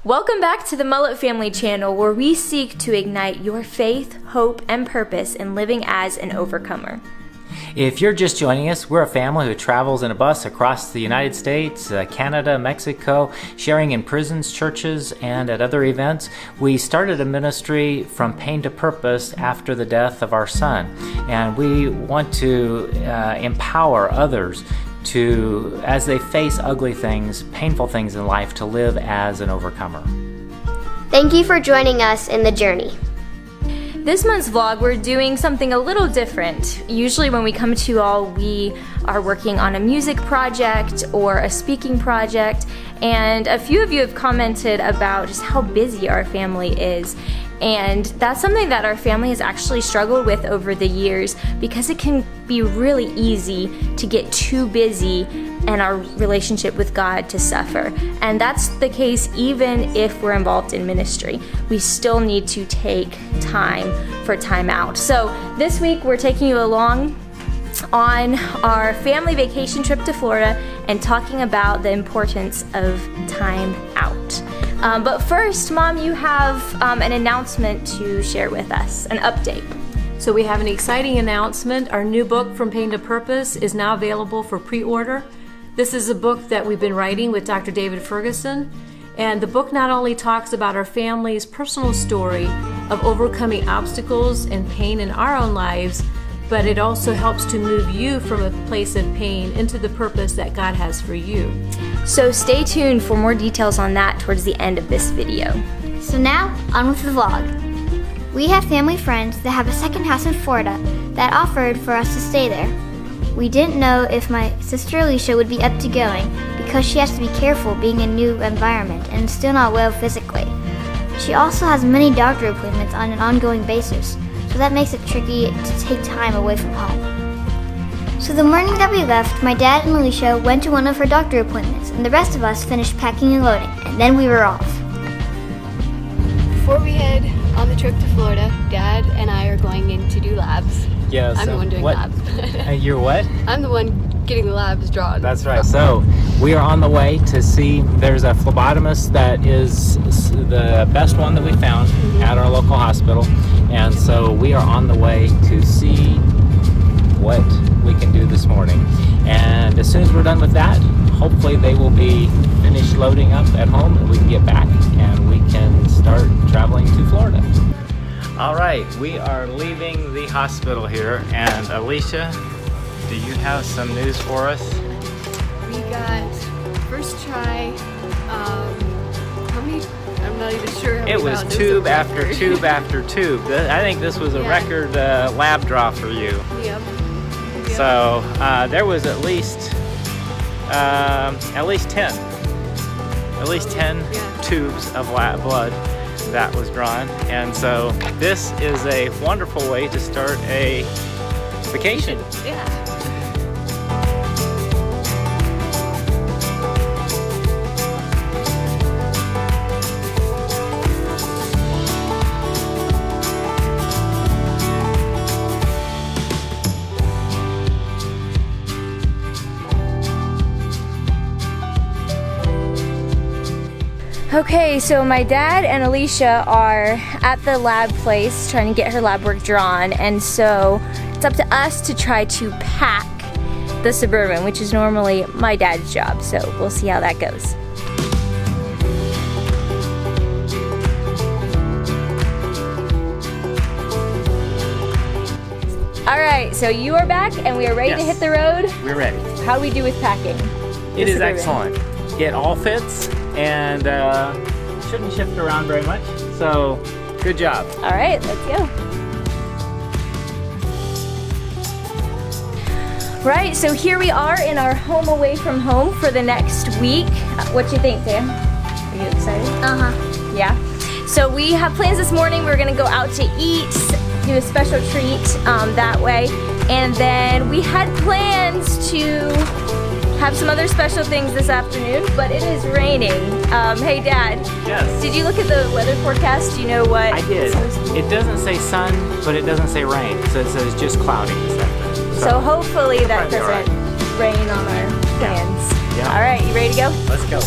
Welcome back to the Mullet Family channel, where we seek to ignite your faith, hope, and purpose in living as an overcomer. If you're just joining us, we're a family who travels in a bus across the United States, Canada, Mexico, sharing in prisons, churches, and at other events. We started a ministry from pain to purpose after the death of our son, and we want to empower others to, as they face ugly things, painful things in life, to live as an overcomer. Thank you for joining us in the journey. This month's vlog, we're doing something a little different. Usually when we come to you all, we are working on a music project or a speaking project, and a few of you have commented about just how busy our family is. And that's something that our family has actually struggled with over the years, because it can be really easy to get too busy and our relationship with God to suffer. And that's the case even if we're involved in ministry. We still need to take time for time out. So this week we're taking you along on our family vacation trip to Florida and talking about the importance of time out. But first, Mom, you have an announcement to share with us, an update. So we have an exciting announcement. Our new book, From Pain to Purpose, is now available for pre-order. This is a book that we've been writing with Dr. David Ferguson. And the book not only talks about our family's personal story of overcoming obstacles and pain in our own lives, but it also helps to move you from a place of pain into the purpose that God has for you. So stay tuned for more details on that towards the end of this video. So now, on with the vlog. We have family friends that have a second house in Florida that offered for us to stay there. We didn't know if my sister Alicia would be up to going because she has to be careful being in a new environment and still not well physically. She also has many doctor appointments on an ongoing basis, so that makes it tricky to take time away from home. So the morning that we left, my dad and Alicia went to one of her doctor appointments, and the rest of us finished packing and loading, and then we were off. Before we head on the trip to Florida, Dad and I are going in to do labs. Yeah, I'm the one doing labs. You're what? I'm the one getting the labs drawn. That's right. So we are on the way to see, there's a phlebotomist that is the best one that we found at our local hospital. And so we are on the way to see what we can do this morning. And as soon as we're done with that, hopefully they will be finished loading up at home and we can get back and we can start traveling to Florida. All right, we are leaving the hospital here, and Alicia, do you have some news for us? We got first try, how many, I'm not even sure how many. It was tube after tube after tube. I think this was a record lab draw for you. Yep. So there was at least 10 tubes of blood that was drawn, and so this is a wonderful way to start a vacation. Yeah. Okay, so my dad and Alicia are at the lab place trying to get her lab work drawn, and so it's up to us to try to pack the Suburban, which is normally my dad's job, so we'll see how that goes. All right, so you are back and we are ready to hit the road. We're ready. How do we do with packing? It is excellent. It all fits and shouldn't shift around very much. So, good job. All right, let's go. Right, so here we are in our home away from home for the next week. What you think, Dan? Are you excited? Uh-huh. Yeah. So we have plans this morning. We're gonna go out to eat, do a special treat that way. And then we had plans to have some other special things this afternoon, but it is raining. Hey Dad. Yes. Did you look at the weather forecast? Do you know what? I did. It doesn't say sun, but it doesn't say rain. So it says just cloudy this afternoon. So hopefully that Probably doesn't rain on our plans. Yeah. All right, you ready to go? Let's go.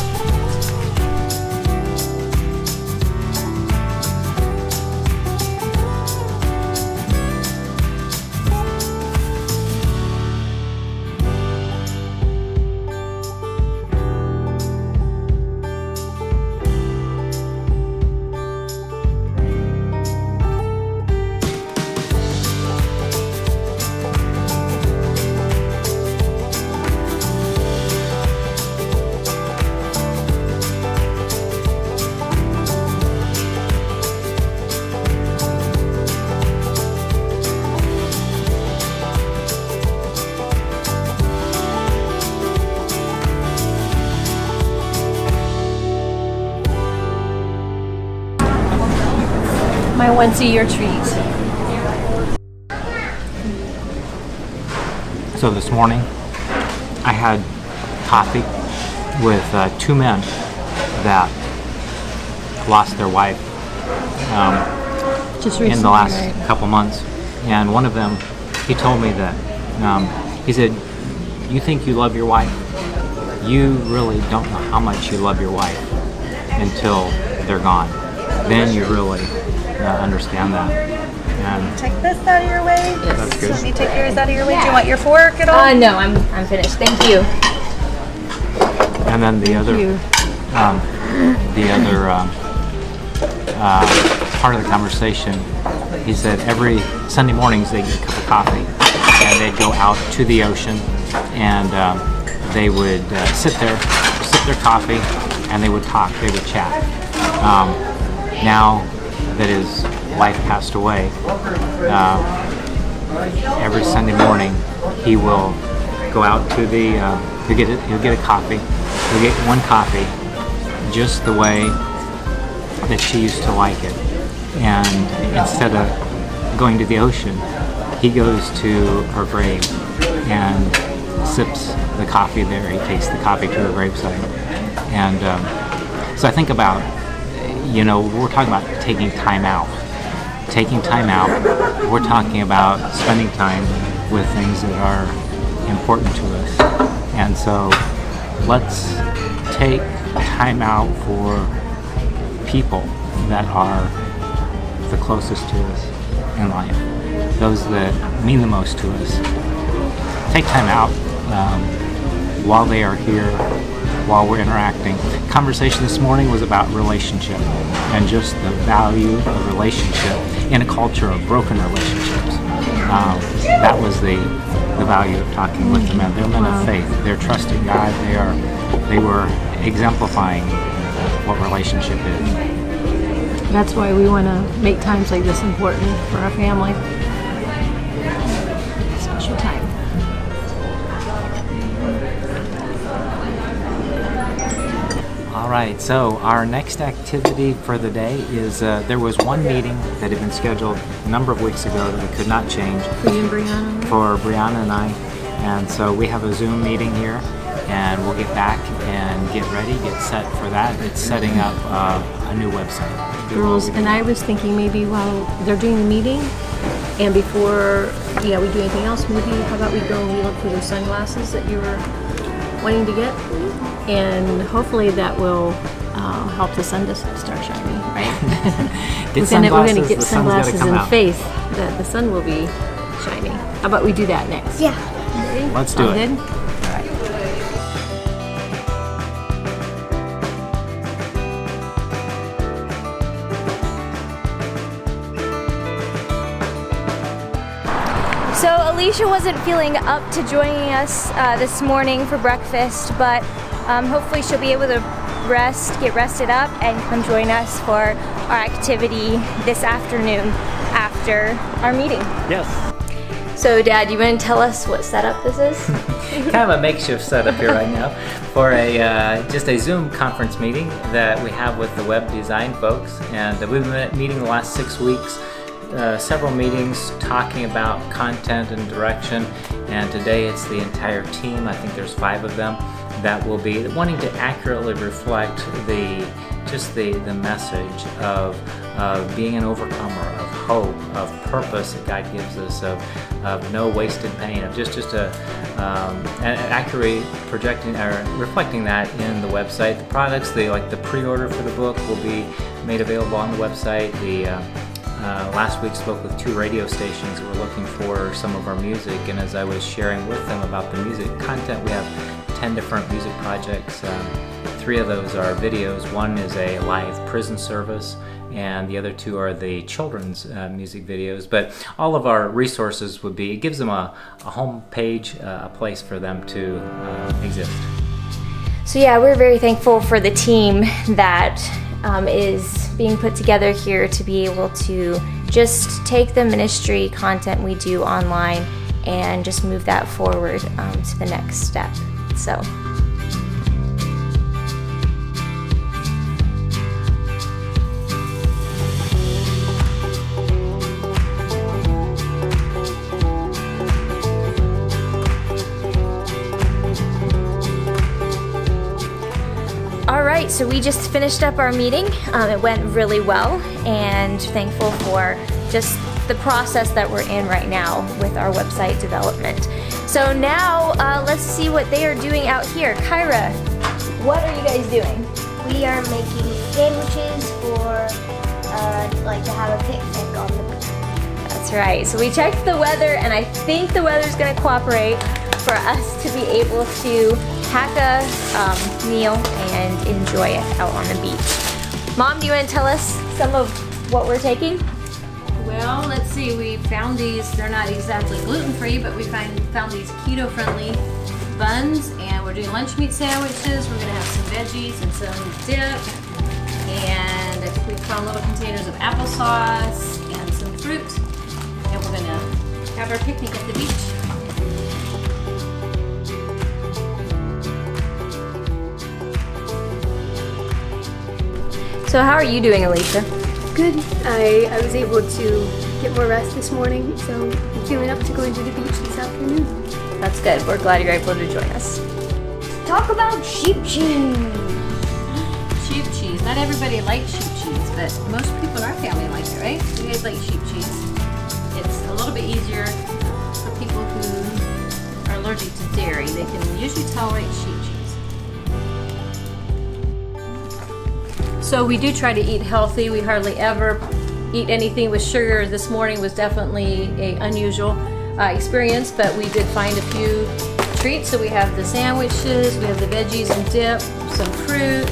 My once-a-year treat. So this morning, I had coffee with two men that lost their wife Just in recently, the last right? couple months. And one of them, he told me that, he said, you think you love your wife? You really don't know how much you love your wife until they're gone. Then you really understand that. And Take this out of your way. that's good. Let me take yours out of your way. Do you want your fork at all? No, I'm finished. Thank you. And then the other, part of the conversation, he said every Sunday mornings they get a cup of coffee and they'd go out to the ocean and they would sit there, sip their coffee, and they would talk, they would chat. Now that his wife passed away, every Sunday morning he will go out to the, he'll get a coffee, he'll get one coffee just the way that she used to like it. And instead of going to the ocean, he goes to her grave and sips the coffee there. He takes the coffee to her gravesite. And so I think about, we're talking about taking time out. Taking time out, we're talking about spending time with things that are important to us. And so let's take time out for people that are the closest to us in life, those that mean the most to us. Take time out while they are here, while we're interacting. Conversation this morning was about relationship and just the value of relationship in a culture of broken relationships. That was the value of talking with the men. They're men of faith. They're trusting God. They were exemplifying what relationship is. That's why we want to make times like this important for our family. Special time. All right, so our next activity for the day is there was one meeting that had been scheduled a number of weeks ago that we could not change For you and Brianna? for Brianna and I. And so we have a Zoom meeting here, and we'll get back and get ready, get set for that. It's setting up a new website. Girls, and I was thinking maybe while they're doing the meeting and before we do anything else, maybe how about we go and we look for those sunglasses that you were wanting to get, and hopefully that will help the sun to start shining, right? Get We're going to sunglasses, get the sun's gotta sunglasses come in out. faith that the sun will be shining. How about we do that next? Yeah. Ready? Let's do All it. good? So Alicia wasn't feeling up to joining us this morning for breakfast, but hopefully she'll be able to get rested up, and come join us for our activity this afternoon after our meeting. Yes. So Dad, you want to tell us what setup this is? Kind of a makeshift setup here right now for just a Zoom conference meeting that we have with the web design folks, and we've been meeting the last 6 weeks. Several meetings talking about content and direction, and today it's the entire team. I think there's 5 of them that will be wanting to accurately reflect the message of being an overcomer, of hope, of purpose that God gives us, of no wasted pain, of just accurately projecting or reflecting that in the website. The products, the pre-order for the book will be made available on the website. Last week spoke with 2 radio stations that were looking for some of our music, and as I was sharing with them about the music content, we have 10 different music projects. 3 of those are videos. One is a live prison service, and the other 2 are the children's music videos. But all of our resources it gives them a home page, a place for them to exist. So yeah, we're very thankful for the team that is being put together here to be able to just take the ministry content we do online and just move that forward to the next step. So. right, so we just finished up our meeting. It went really well, and thankful for just the process that we're in right now with our website development. So now let's see what they are doing out here. Kyra, what are you guys doing? We are making sandwiches for like to have a picnic on the beach. That's right. So we checked the weather, and I think the weather's going to cooperate for us to be able to pack a meal and enjoy it out on the beach. Mom, do you want to tell us some of what we're taking? Well, let's see. We found these. They're not exactly gluten-free, but we found these keto-friendly buns, and we're doing lunch meat sandwiches. We're gonna have some veggies and some dip, and we found little containers of applesauce and some fruit, and we're gonna have our picnic at the beach. So how are you doing, Alicia? Good. I was able to get more rest this morning, so I'm feeling up to going to the beach this afternoon. That's good. We're glad you're able to join us. Talk about sheep cheese. Sheep cheese. Not everybody likes sheep cheese, but most people in our family like it, right? You guys like sheep cheese. It's a little bit easier for people who are allergic to dairy. They can usually tolerate sheep cheese. So we do try to eat healthy. We hardly ever eat anything with sugar. This morning was definitely an unusual experience, but we did find a few treats. So we have the sandwiches, we have the veggies and dip, some fruit,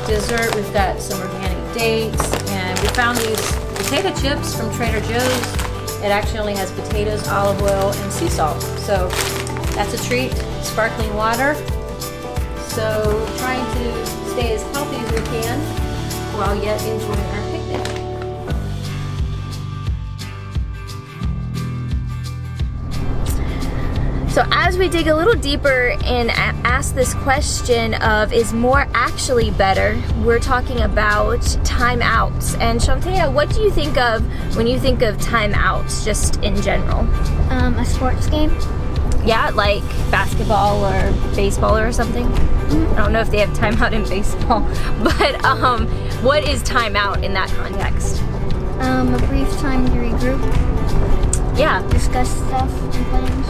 dessert. We've got some organic dates, and we found these potato chips from Trader Joe's. It actually only has potatoes, olive oil, and sea salt. So that's a treat. Sparkling water. So trying to stay as healthy as we can while yet enjoying our picnic. So as we dig a little deeper and ask this question of is more actually better, we're talking about timeouts. And Shantea, what do you think of when you think of timeouts just in general? A sports game. Yeah, like basketball or baseball or something. I don't know if they have timeout in baseball, but what is timeout in that context? A brief time to regroup, Yeah, discuss stuff and plans.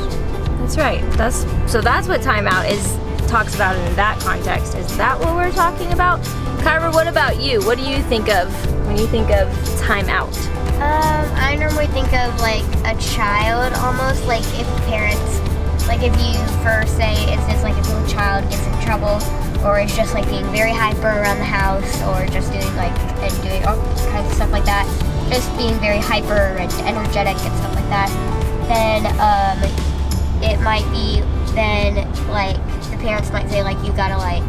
that's right. That's what timeout is talks about in that context. Is that what we're talking about? Kyra, what about you? What do you think of when you think of timeout? I normally think of like a child almost, like if parents, like if you first say it's just like if a little child gets in trouble or is just like being very hyper around the house or just doing all kinds of stuff like that, just being very hyper and energetic and stuff like that, then it might be then like the parents might say like you gotta like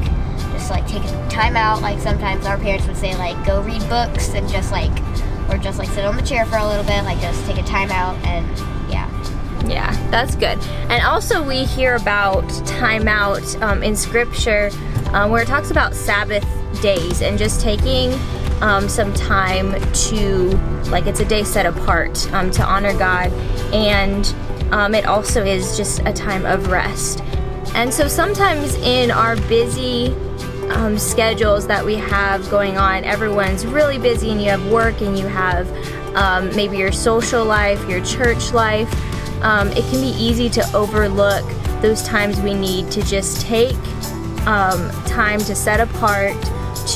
just like take a time out. Like sometimes our parents would say like go read books and just like or just like sit on the chair for a little bit, like just take a time out and yeah. Yeah, that's good. And also we hear about timeout in scripture where it talks about Sabbath days and just taking some time to, like it's a day set apart to honor God, and it also is just a time of rest. And so sometimes in our busy schedules that we have going on, everyone's really busy and you have work and you have maybe your social life, your church life. It can be easy to overlook those times we need to just take time to set apart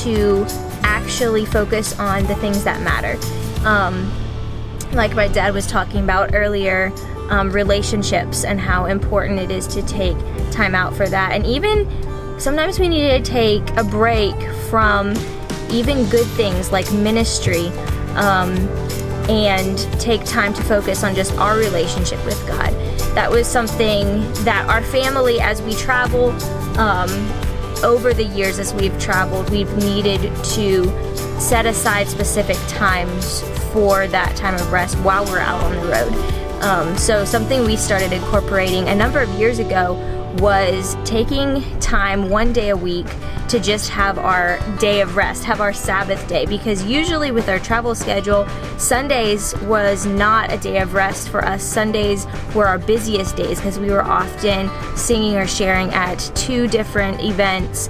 to actually focus on the things that matter. Like my dad was talking about earlier, relationships and how important it is to take time out for that. And even sometimes we need to take a break from even good things like ministry and take time to focus on just our relationship with God. That was something that our family, as we travel, over the years as we've traveled, we've needed to set aside specific times for that time of rest while we're out on the road. So something we started incorporating a number of years ago was taking time time one day a week to just have our day of rest, have our Sabbath day, because usually with our travel schedule, Sundays was not a day of rest for us. Sundays were our busiest days because we were often singing or sharing at 2 different events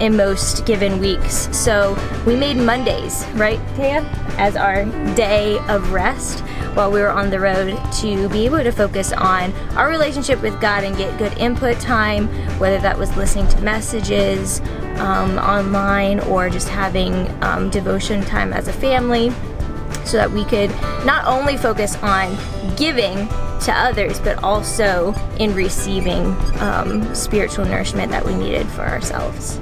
in most given weeks. So we made Mondays, right, Taya, as our day of rest while we were on the road to be able to focus on our relationship with God and get good input time, whether that was listening to messages online or just having devotion time as a family, so that we could not only focus on giving to others, but also in receiving spiritual nourishment that we needed for ourselves.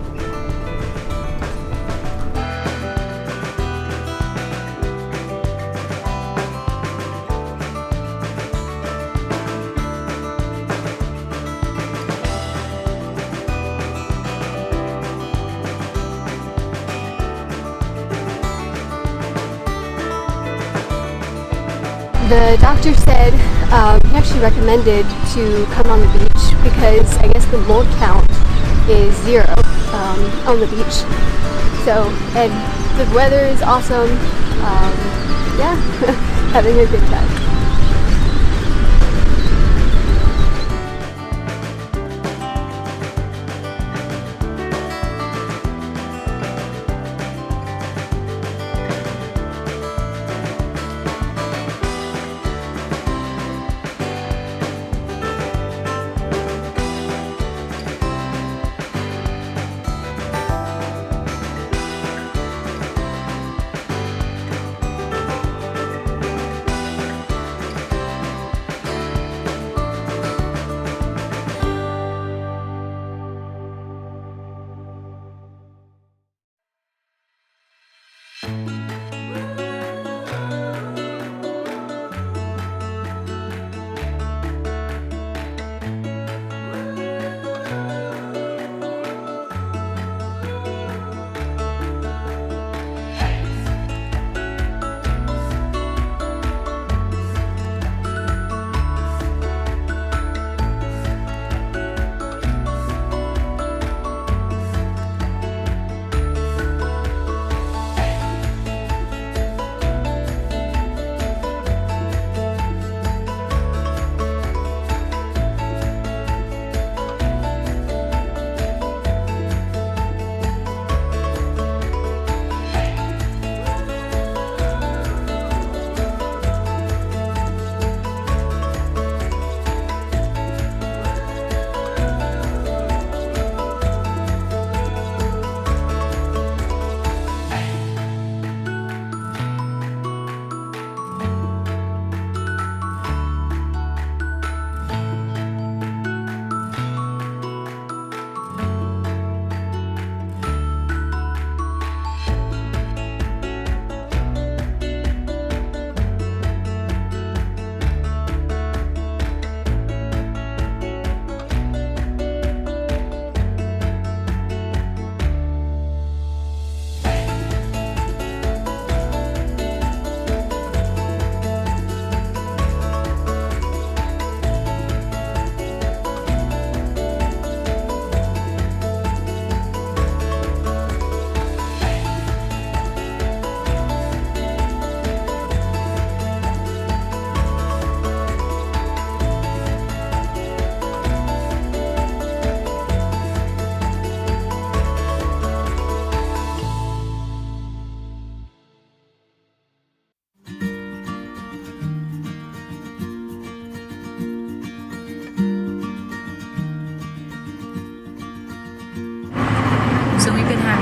The doctor said he actually recommended to come on the beach because I guess the mold count is 0 on the beach. So, and the weather is awesome. Yeah, having a good time.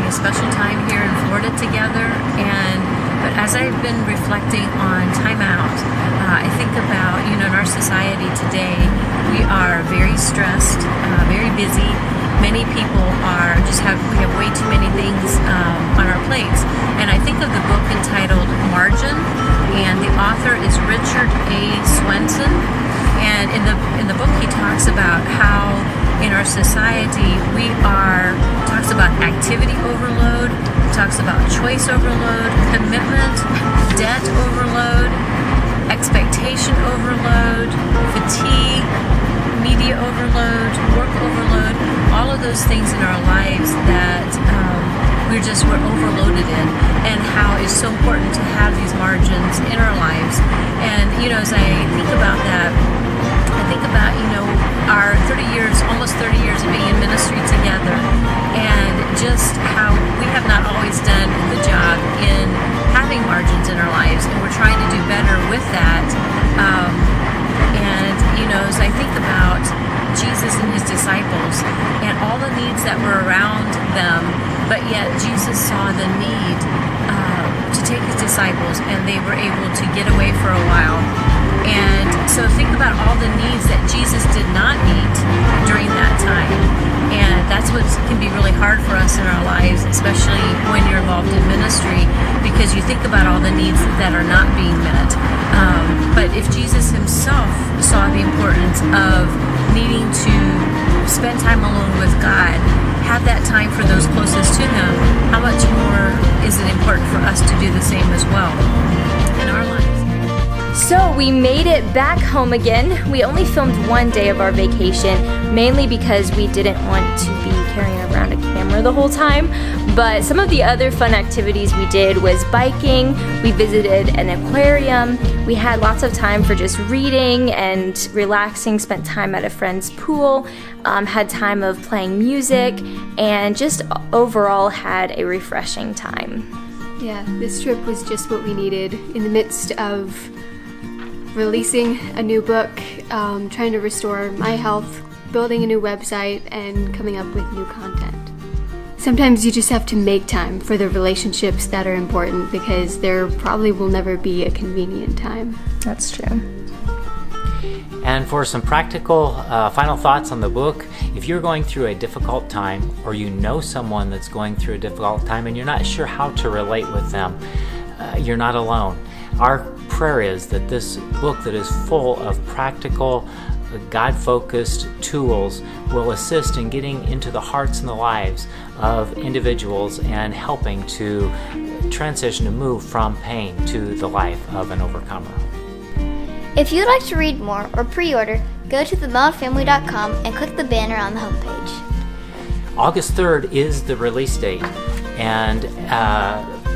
a special time here in Florida together, but as I've been reflecting on time out, I think about, in our society today, we are very stressed, very busy. Many people we have way too many things on our plates. And I think of the book entitled Margin, and the author is Richard A. Swenson. And in the book he talks about how in our society talks about activity overload, talks about choice overload, commitment, debt overload, expectation overload, fatigue, media overload, work overload. All of of those things in our lives that we're overloaded in, and how it's so important to have these margins in our lives. And as I think about that, I think about our 30 years, almost 30 years of being in ministry together, and just how we have not always done a good job in having margins in our lives, and we're trying to do better with that. As I think about Jesus and his disciples and all the needs that were around them, but yet Jesus saw the need to take his disciples, and they were able to get away for a while. And so think about all the needs that Jesus did not meet during that time. And that's what can be really hard for us in our lives, especially when you're involved in ministry, because you think about all the needs that are not being met. But if Jesus himself saw the importance of needing to spend time alone with God, have that time for those closest to him, how much more is it important for us to do the same as well in our lives? So we made it back home again. We only filmed one day of our vacation, mainly because we didn't want to be carrying around a camera the whole time. But some of the other fun activities we did was biking, we visited an aquarium, we had lots of time for just reading and relaxing, spent time at a friend's pool, had time of playing music, and just overall had a refreshing time. Yeah, this trip was just what we needed in the midst of releasing a new book, trying to restore my health, building a new website, and coming up with new content. Sometimes you just have to make time for the relationships that are important, because there probably will never be a convenient time. That's true. And for some practical final thoughts on the book, if you're going through a difficult time, or you know someone that's going through a difficult time and you're not sure how to relate with them, you're not alone. Our prayer is that this book that is full of practical, God-focused tools will assist in getting into the hearts and the lives of individuals and helping to transition, to move from pain to the life of an overcomer. If you'd like to read more or pre-order, go to themeldfamily.com and click the banner on the homepage. August 3rd is the release date, and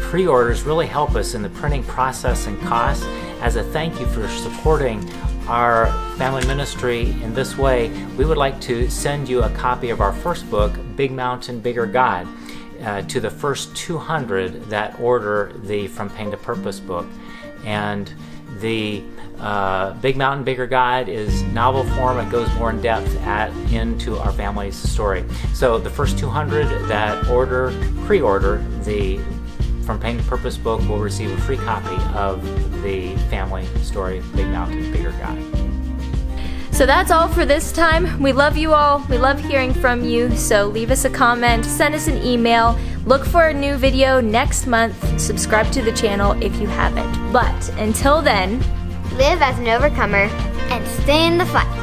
pre-orders really help us in the printing process and costs. As a thank you for supporting our family ministry in this way, we would like to send you a copy of our first book, Big Mountain, Bigger God, to the first 200 that order the From Pain to Purpose book. And the Big Mountain, Bigger God is novel form. It goes more in depth into our family's story. So the first 200 that pre-order the From Pain to Purpose book will receive a free copy of the family story, Big Mountain, Bigger God. So that's all for this time. We love you all. We love hearing from you. So leave us a comment, send us an email, look for a new video next month, subscribe to the channel if you haven't. But until then, Live as an overcomer and stay in the fight.